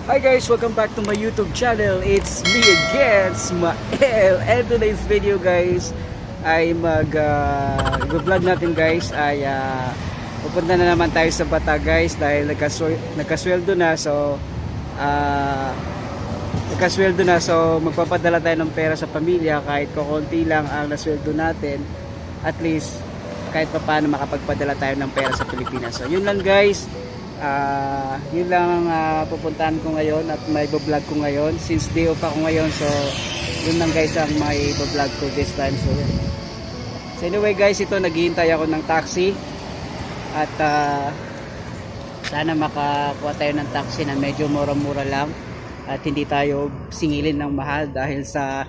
Hi guys, welcome back to my YouTube channel. It's me again, Smael. And today's video guys ay vlog natin guys ay pupunta na naman tayo sa Bata guys dahil nagkasweldo na. So magpapadala tayo ng pera sa pamilya kahit kukunti lang ang nasweldo natin. At least kahit paano makapagpadala tayo ng pera sa Pilipinas. So yun lang guys. Yun lang ang pupuntahan ko ngayon at may vlog ko ngayon since day off ako ngayon. So yun lang guys ang may vlog ko this time. So yun. So anyway guys, ito naghihintay ako ng taxi at sana makakuha tayo ng taxi na medyo mura-mura lang at hindi tayo singilin ng mahal dahil sa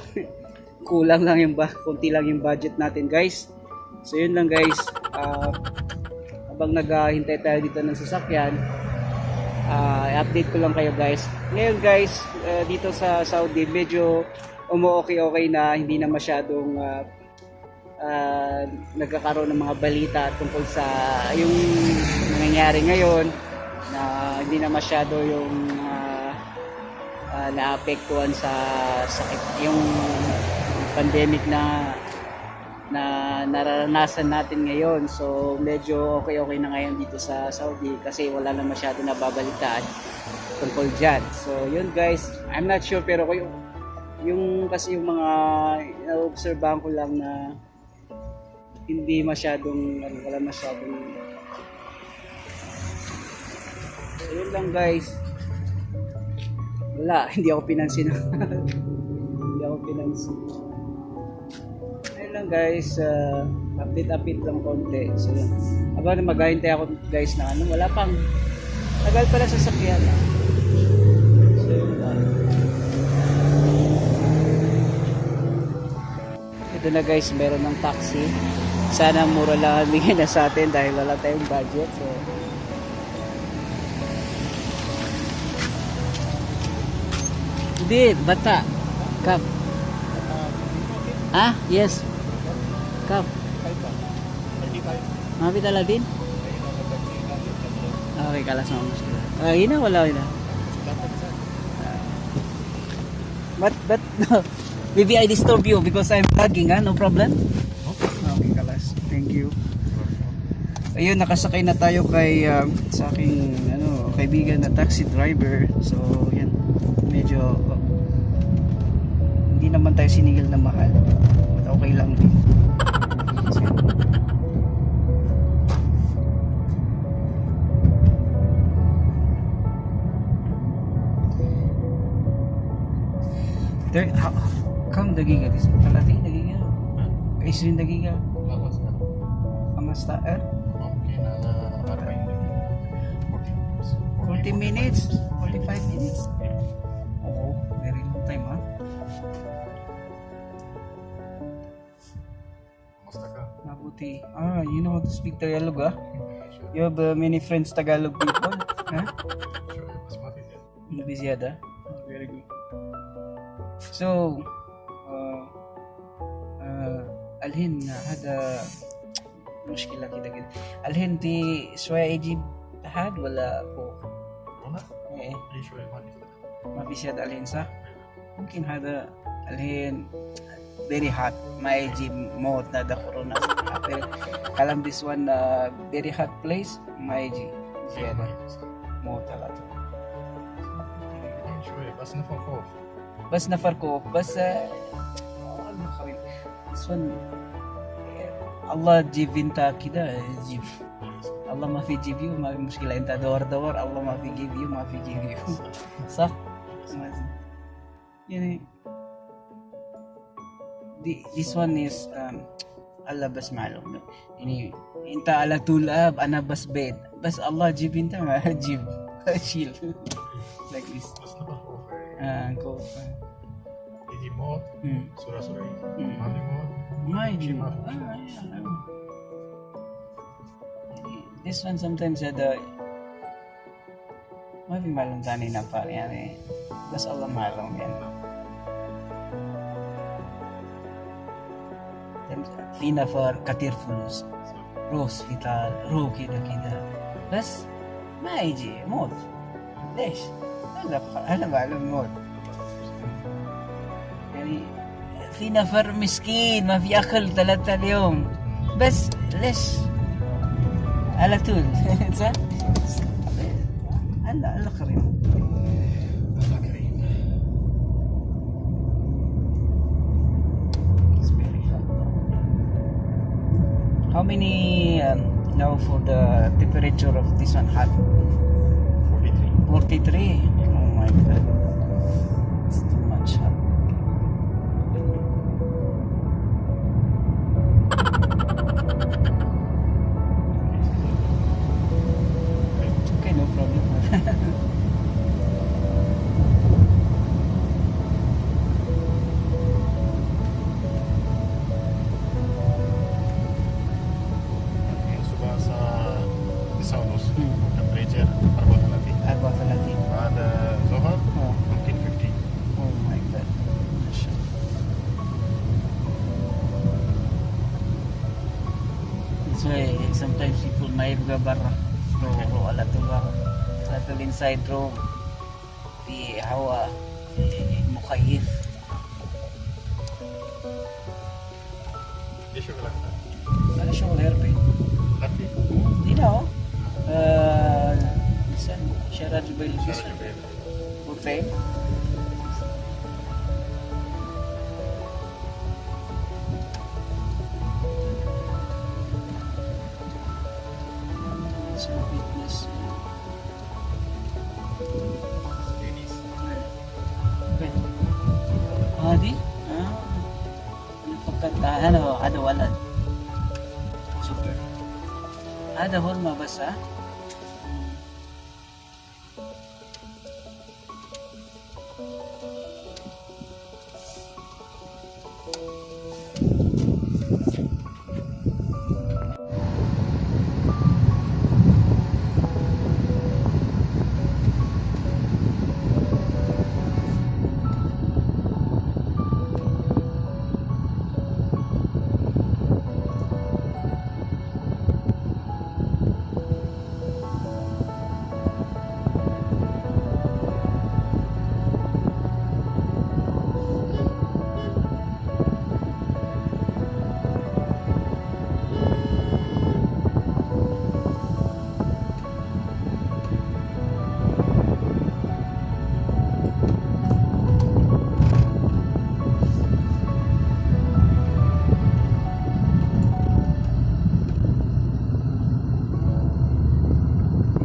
kulang lang yung kunti lang yung budget natin guys. So yun lang guys. Habang naghahintay tayo dito ng sasakyan, i-update ko lang kayo guys. Ngayon guys, dito sa Saudi medyo okay na, hindi na masyadong nagkakaroon ng mga balita tungkol sa yung nangyayari ngayon, na hindi na masyado yung naapektuhan sa sakit, yung pandemic na nararanasan natin ngayon. So medyo okay na ngayon dito sa Saudi kasi wala na masyado nababalitaan tungkol dyan. So yun guys, I'm not sure pero kasi yung mga na-obserbahan ko lang na hindi masyadong wala masyadong. So yun lang guys, wala, hindi ako pinansin. Hindi ako pinansin lang guys. Update lang konti. So yun, habang maghahintay ako guys na wala pang tagal pala sa sakyan. So yun lang. Ito na guys, meron ng taxi. Sana mura lang bigyan na sa atin dahil wala tayong budget. So hindi, Bata Kap. Yes. Kap. Mapit Aladin? Okay, kalas na mas kila. Hina, wala hina. But no. Maybe I disturb you because I'm vlogging, no problem? Okay, kalas. Thank you. Ayun, nakasakay na tayo kay sa aking kaibigan na taxi driver. So, yan. Medyo hindi naman tayo siningil na mahal. But okay lang din. There, kam dagiga dis. Kalati dagiga. Isrin dagiga. Amasta Okay na 40 minutes, 45 minutes. Oh, very long time, ha? Mabuti. You know how to speak Tagalog, ha? You have many friends Tagalog people, ha? Bisyada. Very good. So, الحين هذا مشكلة كده كده. الحين دي شوية يجيب حاد ولا فوق؟ إيه شوية ما في زيادة الحين صح؟ ممكن هذا الحين very hot ما يجيب موت نادا كورونا. كلام this one very hot place ما يجي زيادة موت على طول. شوية بس نفر خوف. بس نفر خوف بس this one الله تجيب انت كده جيب. الله ما في جيب يو، ما في مشكلة. انت دور الله ما في جيب يو، ما في جيب يو. صح؟ يعني this one is الله بس معلوم يعني انت على طول انا بس بيت بس الله جيب انت ما جيب شيل like this. بس نفر خوف. خوف يجي موت. سورة ما في موت. ما يجي. This one sometimes ada ما في معلوم ثاني نفر يعني بس الله معلوم يعني. في نفر كتير فلوس روح سبيطار روح كده بس ما يجي موت. ليش؟ أنا معلومات يعني في نفر مسكين ما في أكل 3 اليوم بس ليش على طول صح؟ الله كريم. Allah Kareem. It's very hot. How many now for the temperature of this one hot? 43. 43. Oh my god. It's too much hot. Okay, no problem. Ngayon suba sa Saunos, temperature 34. 34. بعد ظهر Oh. ممكن 50. Oh my god. Masya. That's why sometimes people may go barra. رو على طول برا. على طول inside room. في هواء مخيف. ايش شغلك؟ أنا شغل هربي. لفي؟ هنا أهو. لسان شارع جبيل شارع الجسر. جبيل. وفين؟ اسمه فيتنس. لينيس. فين؟ هذه؟ أنا فكرت هذا ولد. سوبر. هذا هرمة بس ها؟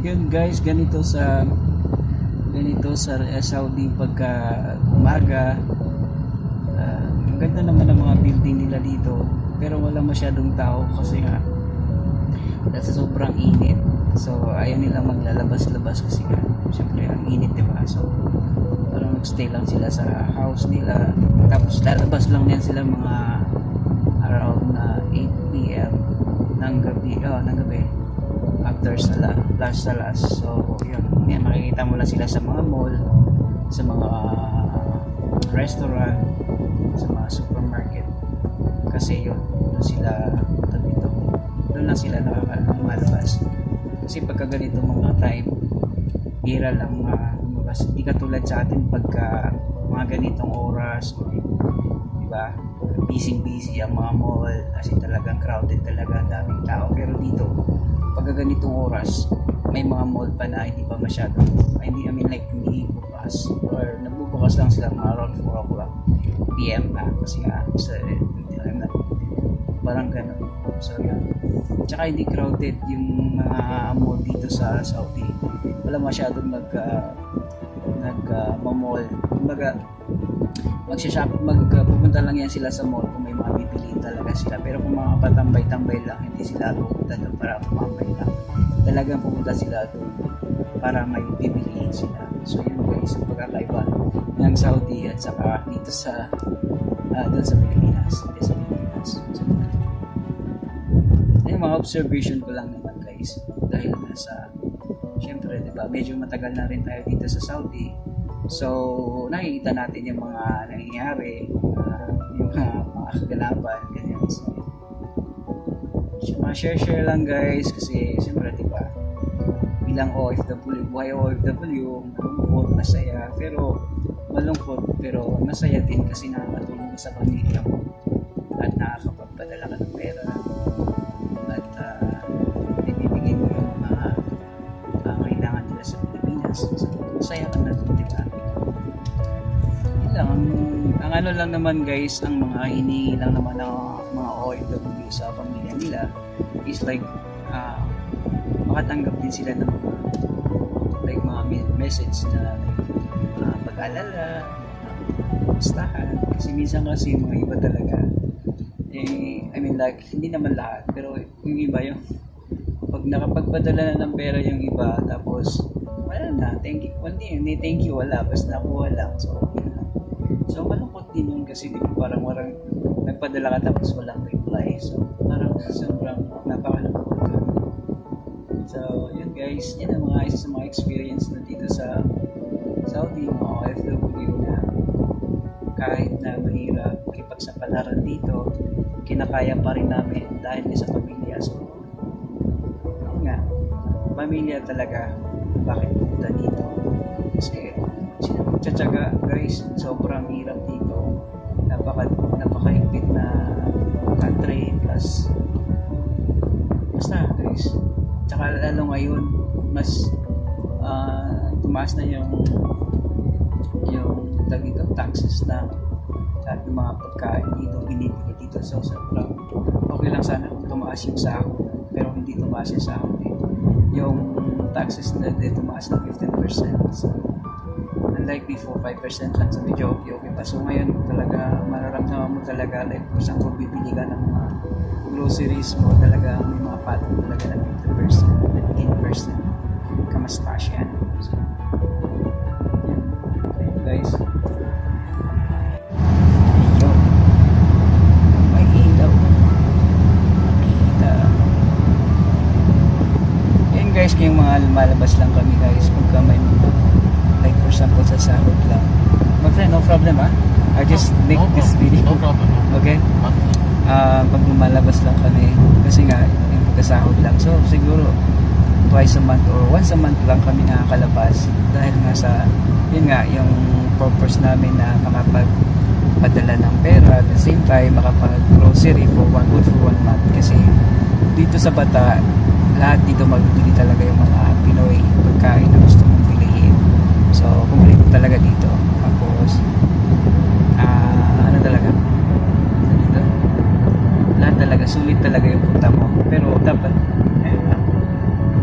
Yun guys, ganito sa Saudi pagka umaga. Ang ganda naman ng mga building nila dito, pero wala masyadong tao kasi nga kasi sobrang init. So ayaw nila maglalabas-labas kasi nga syempre ang init, diba? So parang magstay lang sila sa house nila, tapos lalabas lang yan sila mga around 8 PM ng gabi after salas. So yun, makikita mo lang sila sa mga mall, sa mga restaurant, sa mga supermarket, kasi yun, doon lang sila lumalabas. Kasi pagka ganito mga time, bira lang lumabas. Hindi katulad sa atin pagka mga ganitong oras, diba, busy ang mga mall kasi talagang crowded talaga, ang daming tao. Pero dito pagka ganitong oras, may mga mall pa na hindi pa masyado, hindi bukas, or nagbubukas lang sila mga around 4 o'clock PM na, kasi nga parang gano'n. So yun, tsaka hindi crowded yung mga mall dito sa Saudi. Wala masyadong nag-mall. Kumbaga pupunta lang yan sila sa mall kung may mga bibiliin talaga sila. Pero kung mga patambay-tambay lang, hindi sila pupunta doon para kumambay lang. Talagang pupunta sila doon para may bibiliin sila. So yun guys, ang pagkakaiba ng Saudi at saka dito sa doon sa Pilipinas. Yung mga observation ko lang naman guys, dahil syempre diba, medyo matagal na rin tayo dito sa Saudi. So nakikita natin yung mga nangyayari, yung mga kaganapan, ganyan. So mga share lang guys, kasi syempre diba, bilang OFW, buhay OFW, malungkot, masaya, pero malungkot, pero masaya din kasi nakakatulong ka sa pamilya mo at nakakapagpadala ka ng pera at ibibigay mo yung mga kailangan nila sa Pilipinas. So, masaya ka na dun, di ba? Yun lang, ang ano lang naman guys, ang mga hinihingi lang naman ng mga OFW sa pamilya nila is like makatanggap din sila ng like mga message na like, pag-alala, kumustahan. Kasi minsan kasi mga iba talaga, I mean like, hindi naman lahat, pero yung iba yung pag nakapagpadala na ng pera yung iba, tapos wala na, thank you, hindi thank you, wala, basta nakuha lang. So, yun lang. So, malungkot din yun kasi di ba parang nagpadala ka tapos walang reply. So, parang sobrang napakalungkot yun. So, yun guys, yan ang isa sa mga experience na dito sa Saudi, mga OFW na kahit na mahirap kipagsapalaran dito, kinakaya pa rin namin dahil sa pamilya. So, yun nga, pamilya talaga, bakit punta dito? Kasi sila magtsatsaga guys, sobrang hirap dito, napakahigpit na country, plus basta guys, tsaka lalo ngayon mas tumaas na yung dito taxes na lahat ng mga pagkain dito binibigay dito. So sobrang okay lang sana kung tumaas yung sahod, pero hindi tumaas yung sahod yung taxes na tumaas ng 15%. So unlike before 5% lang, so medyo okay pa. So ngayon talaga mararamdaman mo talaga like kung saan kung bibili ka ng mga groceries mo, talaga may mga patong talaga ng 50%, 15%, kamastas yan. So yun. Okay, guys, ayun, may ilaw makita. Yan guys, kayong mga lumalabas lang kami guys pagka may mga like for example sa sahod lang. No problem I just make this video. No problem. Okay? Pag lumalabas lang kami kasi nga yung pagkasahod lang, so siguro twice a month or once a month lang kami nakakalabas dahil nga sa yun nga yung purpose namin na makapagpadala ng pera at the same time makapag grocery for one month. Kasi dito sa Bata lahat dito magbibili talaga yung mga Pinoy pagkain na gusto mong pilihin, so bumili ko talaga dito. Tapos ano talaga dito, lahat talaga sulit talaga yung punta mo, pero dapat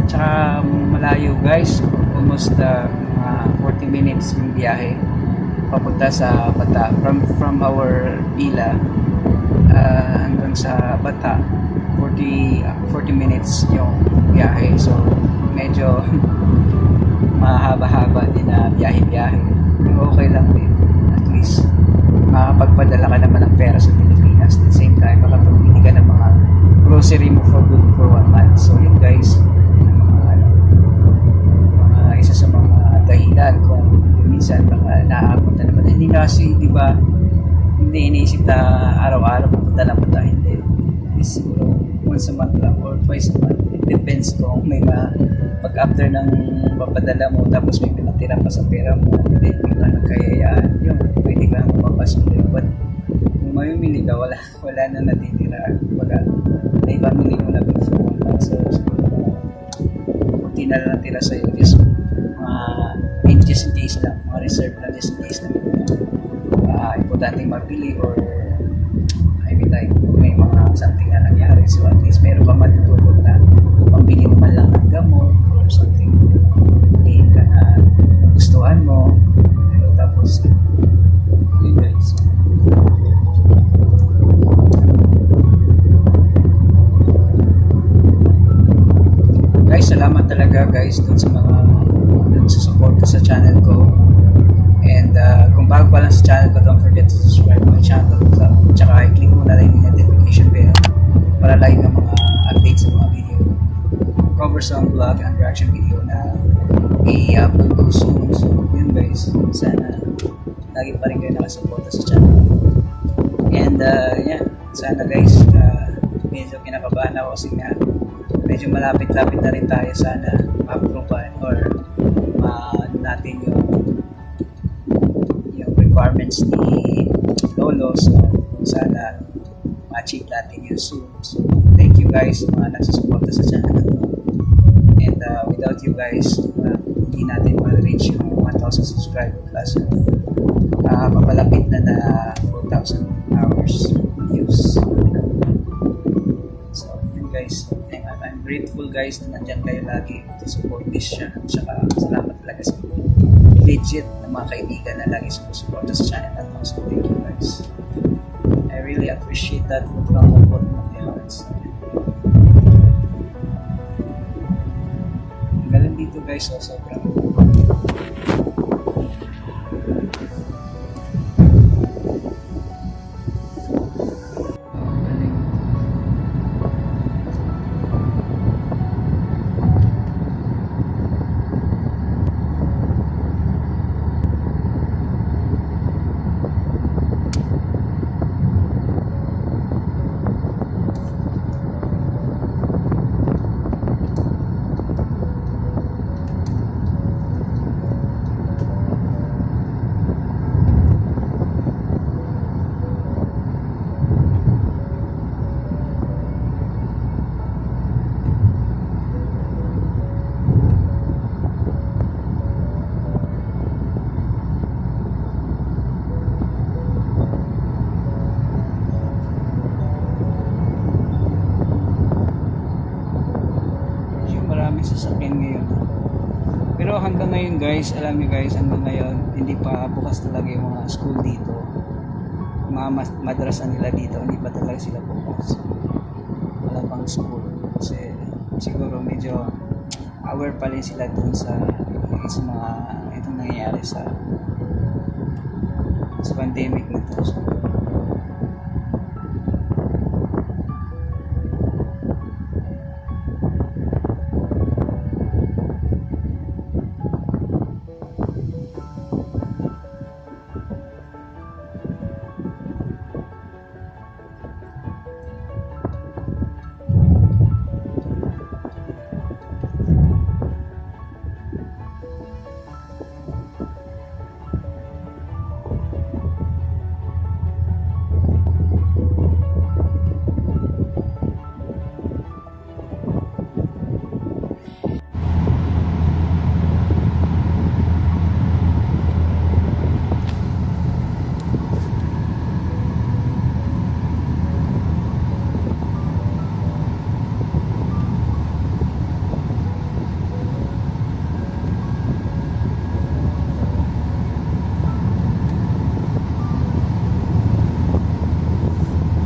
tsaka malayo guys, almost 40 minutes yung biyahe papunta sa Bata from our villa hanggang sa Bata, 40 minutes yung biyahe. So medyo mahaba-haba din na biyahe-biyahe, pero okay lang din, at least makapagpadala ka naman ng pera sa Pilipinas, at the same time makapagbili ka ng mga grocery mo for 1 month. So yun guys, isa sa mga dahilan kung minsan baka naapunta naman. Hindi na kasi, di ba, hindi iniisip na araw-araw pupunta lang punta. Hindi. Siguro once a month lang or twice a month. It depends kung may pag after ng papadala mo tapos may pinatira pa sa pera mo, hindi ka nagkayayaan, yun, pwede ka mapapasuloy. But kung mamimili ka, wala na natitira. Baga, may family mo na before. So, kunti na lang natira sa'yo. Just just in case lang, mga reserve na just in case lang importanteng mabili, or I mean like may mga something na nangyari, so at least meron ka matutulog na pambili mo man lang ng gamot or something, piliin ka na gustuhan mo, pero tapos yun guys. Guys, salamat talaga guys dun sa mga sa support ko sa channel ko, and kung bago pa lang sa channel ko, don't forget to subscribe to my channel, tsaka i-click mo na lang yung notification bell para lagi ng mga updates sa mga video, cover some vlog and reaction video na i-upload ko soon. So yun guys, sana lagi pa rin kayo nakasuporta sa channel, and yan, sana guys, medyo kinakabahan ako kasi nga medyo malapit-lapit na rin tayo, sana ma-approvean or natin yung parents ni Lolo. So sana ma-achieve natin yun soon. So thank you guys mga nagsusuporta sa channel na to. And without you guys, hindi natin ma-reach yung 1,000 subscriber plus. Papalapit na 4,000 hours views. So yun guys, I'm grateful guys na nandyan kayo lagi to support this channel. Tsaka salamat talaga sa legit na mga kaibigan na lagi sumusuporta sa channel na to. So thank you guys. I really appreciate that from the bottom of my heart. So, ang galing dito guys, so sobrang maraming sasakyan ngayon. Pero hanggang ngayon guys, alam niyo guys, hanggang ngayon hindi pa bukas talaga yung mga school dito. Yung mga madrasa nila dito, hindi pa talaga sila bukas. Wala pang school. Kasi siguro medyo aware pa rin sila dun sa mga itong nangyayari sa pandemic na to. So,